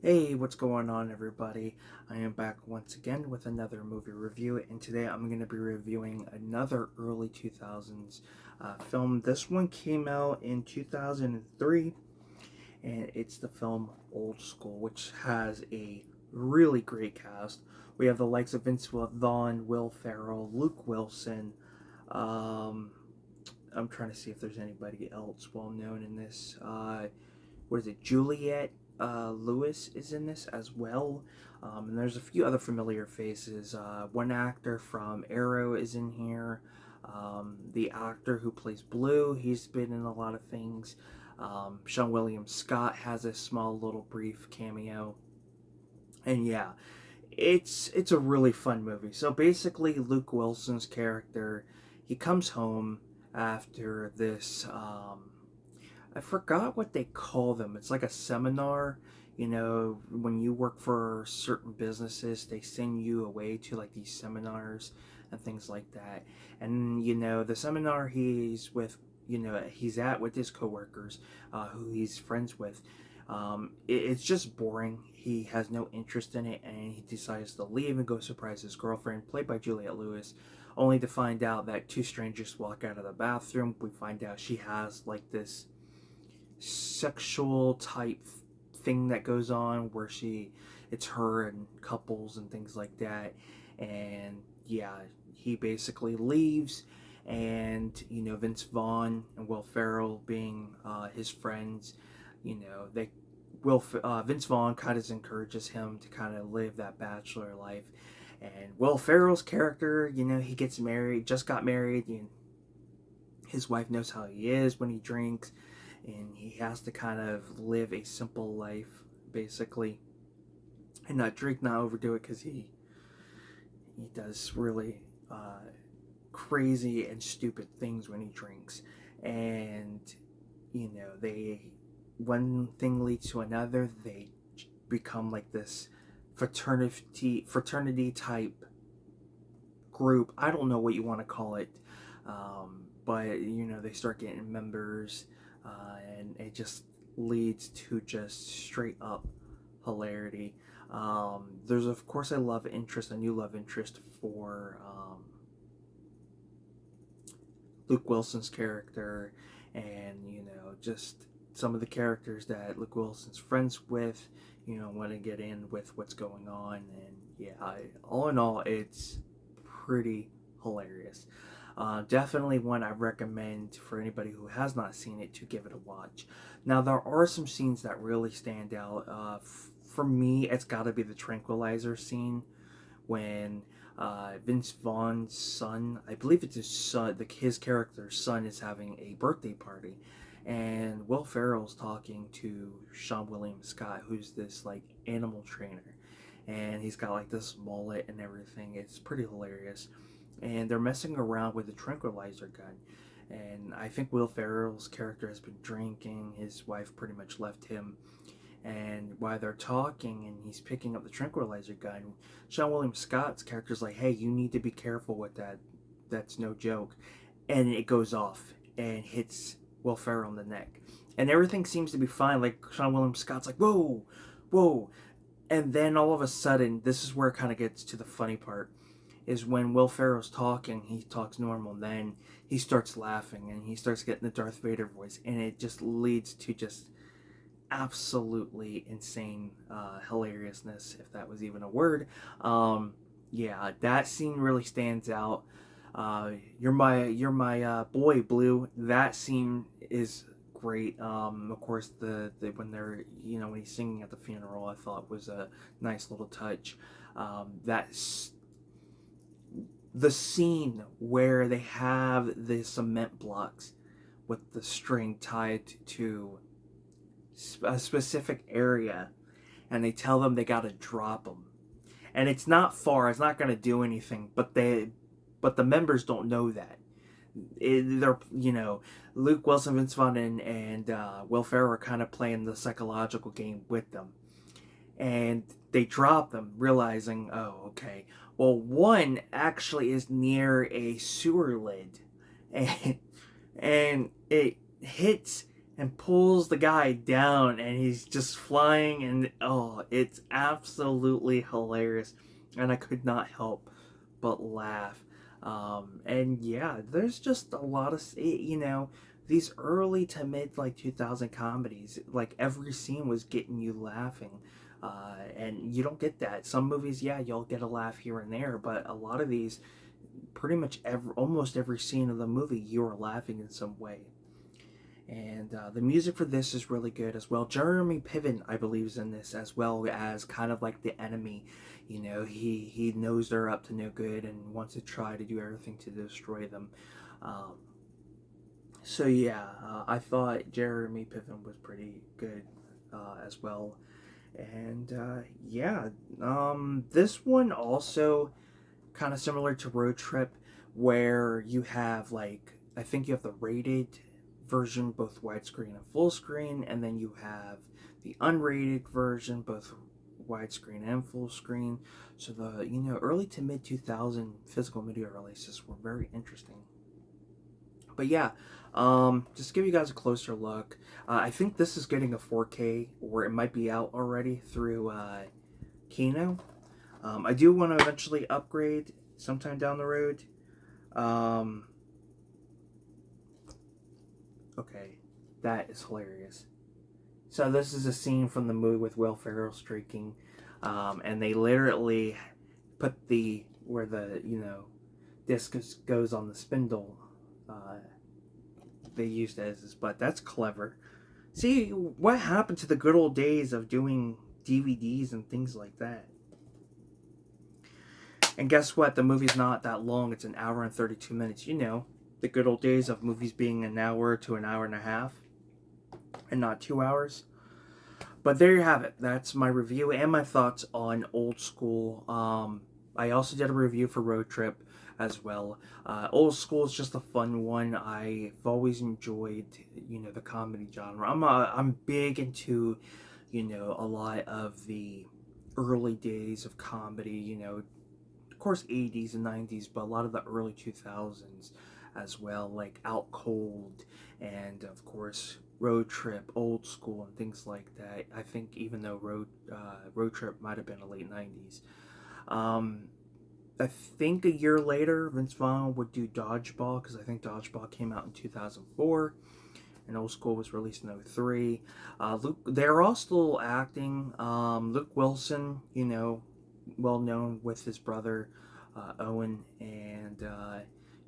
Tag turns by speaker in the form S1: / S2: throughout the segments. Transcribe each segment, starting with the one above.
S1: Hey, what's going on, everybody? I am back once again with another movie review, and today I'm going to be reviewing another early 2000s film. This one came out in 2003, and it's the film Old School, which has a really great cast. We have the likes of Vince Vaughn, Will Ferrell, Luke Wilson. Um, I'm trying to see if there's anybody else well known in this. What is it? Juliette Lewis is in this as well. And there's a few other familiar faces. One actor from Arrow is in here. The actor who plays Blue, he's been in a lot of things. Sean William Scott has a small little brief cameo. And yeah, it's a really fun movie. So basically, Luke Wilson's character, he comes home after this. I forgot what they call them. It's like a seminar. You know, when you work for certain businesses, they send you away to like these seminars and things like that. And the seminar he's with, he's at with his coworkers, who he's friends with. It's just boring. He has no interest in it, and he decides to leave and go surprise his girlfriend, played by Juliette Lewis, only to find out that two strangers walk out of the bathroom. We find out she has like this sexual type thing that goes on where it's her and couples and things like that. And yeah, he basically leaves, and Vince Vaughn and Will Ferrell being his friends, they Vince Vaughn kind of encourages him to kind of live that bachelor life. And Will Ferrell's character, he gets married, just got married, and his wife knows how he is when he drinks, and he has to kind of live a simple life, basically, and not drink, not overdo it, because he does really crazy and stupid things when he drinks. And they one thing leads to another. They become like this fraternity type group. I don't know what you want to call it, but they start getting members, and it just leads to just straight up hilarity. There's of course a new love interest for Luke Wilson's character, and just some of the characters that Luke Wilson's friends with, want to get in with what's going on. And yeah, all in all, it's pretty hilarious. Definitely one I recommend for anybody who has not seen it to give it a watch. Now, there are some scenes that really stand out. For me, it's got to be the tranquilizer scene when Vince Vaughn's son, I believe it's his son, his character's son, is having a birthday party, and Will Ferrell's talking to Sean William Scott, who's this like animal trainer, and he's got like this mullet and everything. It's pretty hilarious, and they're messing around with the tranquilizer gun. And I think Will Ferrell's character has been drinking. His wife pretty much left him, and while they're talking and he's picking up the tranquilizer gun, Sean William Scott's character's like, hey, you need to be careful with that. That's no joke. And it goes off and hits Will Ferrell in the neck. And everything seems to be fine. Like, Sean William Scott's like, whoa, whoa. And then all of a sudden, this is where it kind of gets to the funny part, is when Will Ferrell's talking, he talks normal, and then he starts laughing and he starts getting the Darth Vader voice, and it just leads to just absolutely insane hilariousness, if that was even a word. Yeah, that scene really stands out. You're my boy, Blue. That scene is great. Of course, the when they're when he's singing at the funeral, I thought was a nice little touch. That's the scene where they have the cement blocks with the string tied to a specific area, and they tell them they got to drop them, and it's not far, it's not going to do anything, but the members don't know that. They're Luke Wilson, Vince Vaughn, and Will Ferrell are kind of playing the psychological game with them, and they drop them, realizing, oh, okay, well, one actually is near a sewer lid, and it hits and pulls the guy down, and he's just flying, and oh, it's absolutely hilarious, and I could not help but laugh. And yeah, there's just a lot of, these early to mid like 2000 comedies, like every scene was getting you laughing. And you don't get that. Some movies, yeah, you'll get a laugh here and there, but a lot of these, pretty much almost every scene of the movie, you are laughing in some way. And the music for this is really good as well. Jeremy Piven, I believe, is in this as well as kind of like the enemy. He knows they're up to no good and wants to try to do everything to destroy them. Um, so yeah, I thought Jeremy Piven was pretty good as well. And yeah, this one also kind of similar to Road Trip, where you have like, I think you have the rated version, both widescreen and full screen, and then you have the unrated version, both widescreen and full screen. So the early to mid 2000 physical media releases were very interesting. But yeah, just to give you guys a closer look, I think this is getting a 4K, or it might be out already through Kino. I do want to eventually upgrade sometime down the road. Um, okay, that is hilarious. So this is a scene from the movie with Will Ferrell streaking, and they literally put the where the disc goes on the spindle. Uh, they used as his butt. That's clever. See what happened to the good old days of doing DVDs and things like that. And guess what? The movie's not that long. It's an hour and 32 minutes. The good old days of movies being an hour to an hour and a half and not 2 hours. But there you have it. That's my review and my thoughts on Old School. I also did a review for Road Trip as well. Old School is just a fun one. I've always enjoyed, the comedy genre. I'm big into, a lot of the early days of comedy. Of course, 80s and 90s, but a lot of the early 2000s as well, like Out Cold, and of course Road Trip, Old School, and things like that. I think even though Road Trip might have been the late 90s. Um, I think a year later, Vince Vaughn would do Dodgeball, because I think Dodgeball came out in 2004, and Old School was released in 03. They're all still acting. Luke Wilson, well known with his brother Owen, and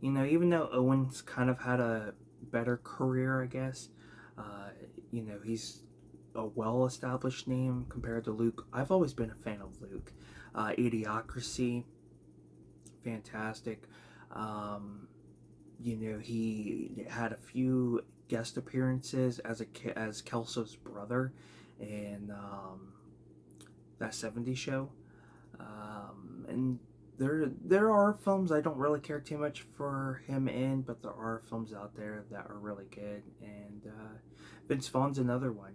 S1: even though Owen's kind of had a better career, I guess, he's a well-established name compared to Luke. I've always been a fan of Luke. Idiocracy, fantastic. Um, he had a few guest appearances as Kelso's brother in that '70s show. And there are films I don't really care too much for him in, but there are films out there that are really good. And Vince Vaughn's another one.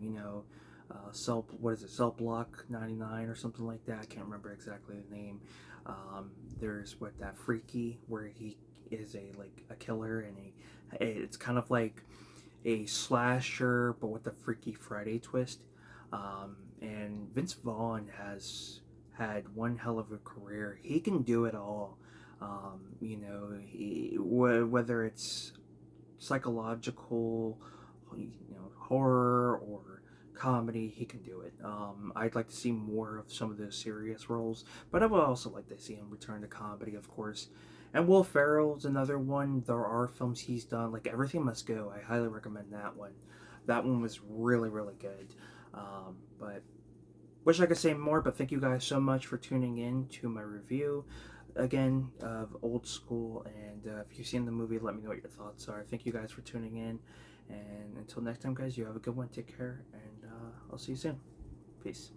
S1: What is it, Cell Block 99 or something like that. I can't remember exactly the name. There's that Freaky, where he is a killer, and it's kind of like a slasher, but with the Freaky Friday twist. And Vince Vaughn has had one hell of a career. He can do it all. Whether it's psychological, horror, or comedy, he can do it. I'd like to see more of some of those serious roles, but I would also like to see him return to comedy, of course. And Will Ferrell's another one. There are films he's done, like Everything Must Go. I highly recommend that one. That one was really, really good. But wish I could say more, but thank you guys so much for tuning in to my review again of Old School. And if you've seen the movie, let me know what your thoughts are. Thank you guys for tuning in. And until next time, guys, you have a good one. Take care, and I'll see you soon. Peace.